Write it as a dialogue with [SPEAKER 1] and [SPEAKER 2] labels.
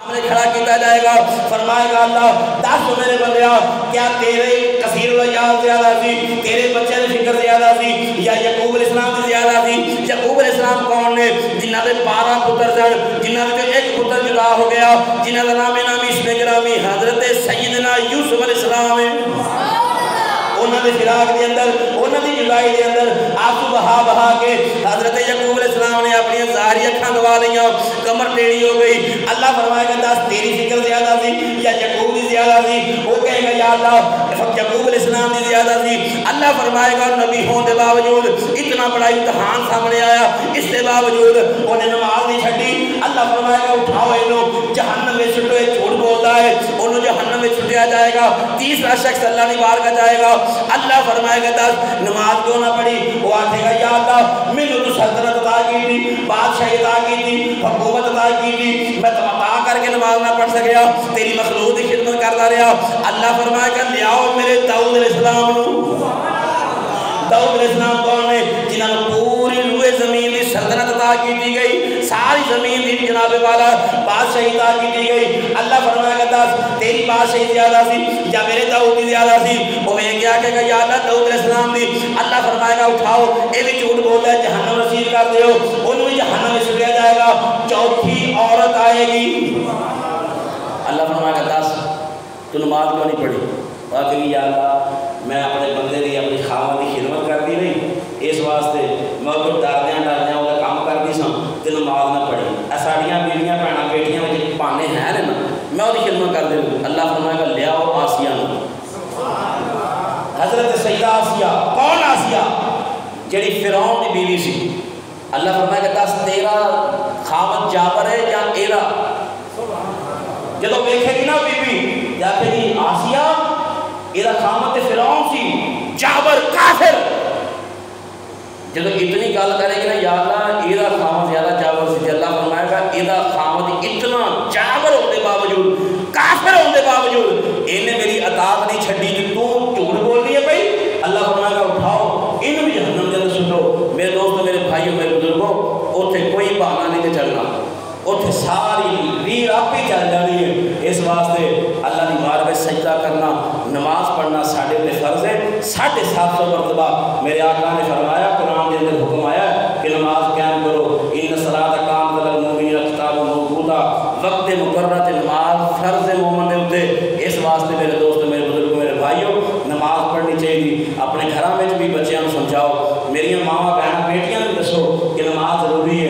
[SPEAKER 1] سامنے کھڑا کیتا جائے گا، فرمائے گا اللہ دس میرے بندیا کیا تیرے کثیر الیام زیادہ سی، تیرے بچے کی فکر زیادہ سی یا یعقوب علیہ السلام کی زیادہ سی؟ یعقوب علیہ السلام کون نے؟ جنہ دے 12 پتر سن، جنہ دے ایک پتر جدا ہو گیا، جنہ دا نام اسم گرامی حضرت سیدنا یوسف علیہ السلام ہے۔ انہوں نے فراق دے اندر، انہوں نے جدائی دے اندر آنسو بہا بہا کے حضرت یعقوب علیہ السلام نے اپنی ظاہری اکھاں گوا لیاں، کمر ٹیڑھی ہو گئی۔ اللہ فرمائے گا دس تیری فکر زیادہ تھی یا یعقوب کی زیادہ تھی؟ وہ کہے گا یا اللہ یعقوب علیہ السلام کی زیادہ تھی۔ اللہ فرمائے گا نبی ہون دے باوجود اتنا بڑا امتحان سامنے آیا، اس کے باوجود انہیں نماز نہیں چھڈی۔ اللہ فرمائے گا اٹھاؤ انہوں جہنم میں چھٹو، یہ جھوٹ بولتا ہے، انہوں جہنم میں چھٹیا جائے گا۔ تیسرا شخص اللہ کی بارگاہ جائے گا، اللہ فرمائے گا دس نماز کیوں نہ پڑھی؟ وہ آکھے گا یا اللہ مینوں تو سلطنت عطا کی تھی، بادشاہی عطا کی تھی، حکومت عطا کی تھی، میں عطا کر کے نماز نہ پڑھ سکیا، تیری مخلوق کی خدمت کرتا رہا۔ اللہ فرمائے گا لیاؤ میرے داؤد علیہ السلام نو۔ داؤد علیہ السلام کون ہے؟ جنہاں نے پوری روئے زمین کی سلطنت عطا کی دی گئی، ساری زمین دی جناب والا بادشاہی عطا کی دی گئی۔ اللہ فرمائے گا دس تیری بادشاہی زیادہ سی یا میرے داؤد کی زیادہ سی؟ وہ یہ کیا کہے گا یا اللہ داؤد علیہ السلام دی۔ اللہ فرمائے گا اٹھاؤ یہ بھی جھوٹ بولتا ہے، جہنم رسید کر دیو، انہوں بھی جہنم میں چھٹیا جائے گا۔ چوتھی عورت آئے گی، اللہ فرمائے گا دس تو نماز کیوں نہیں پڑھی؟ وہ کہے گی یا اللہ میں اپنے بندے کی اپنی خاوند کی خدمت کرتی نہیں، اس واسطے میں وہ ڈردیاں وہ کام کرتی سا تو نماز نہ پڑھی۔ ساڑیاں بیویاں بھੈਣਾں بیٹیاں میں پانے ہیں نا، میں وہ خدمت کر دوں۔ اللہ فرمائے گا لیاؤ آسیہ نو۔ حضرت سیدہ آسیہ، کون آسیہ؟ جڑی فرعون کی بیوی سی۔ اللہ فرمائے گا دس تیرا خاوند جابر ہے یا ایرا؟ جدو دیکھے گی نا بیوی یا کہ جی آسیہ یہ خامت فرعون سی، جابر کافر۔ جب اتنی گل کرے گی نا یا اللہ یہ خامت زیادہ جابر سی، اللہ فرمائے گا یہ خامت اتنا جابر ہونے باوجود، کافر ہونے باوجود انہیں میری اطاعت نہیں چھڈی، تو جھوٹ بولنی ہے بھائی۔ اللہ فرمائے گا اٹھاؤ انہوں بھی جہنم کے اندر سٹو۔ میرے دوستو، میرے بھائیوں، میرے بزرگوں، اوتھے کوئی بہانہ نہیں تے چلنا، اوتھے ساری ریڑھ آپ ہی چل جانی ہے۔ اس واسطے اللہ کی بارگاہ میں سجدہ کرنا، نماز پڑھنا ساڈے تے فرض ہے۔ 750 مرتبہ میرے آقا نے فرمایا، قرآن کے اندر حکم آیا کہ نماز قائم کرو، ان الصلاۃ کانت علی المؤمنین کتابا موقوتا، وقت مقررہ نماز فرض ہے مومن دے اوتے۔ اس واسطے میرے دوست، میرے بزرگوں، میرے بھائیوں، نماز پڑھنی چاہیے۔ اپنے گھراں وچ بھی بچیاں نوں سمجھاؤ، میری ماواں بہناں بیٹیاں نوں دسو کہ نماز ضروری ہے۔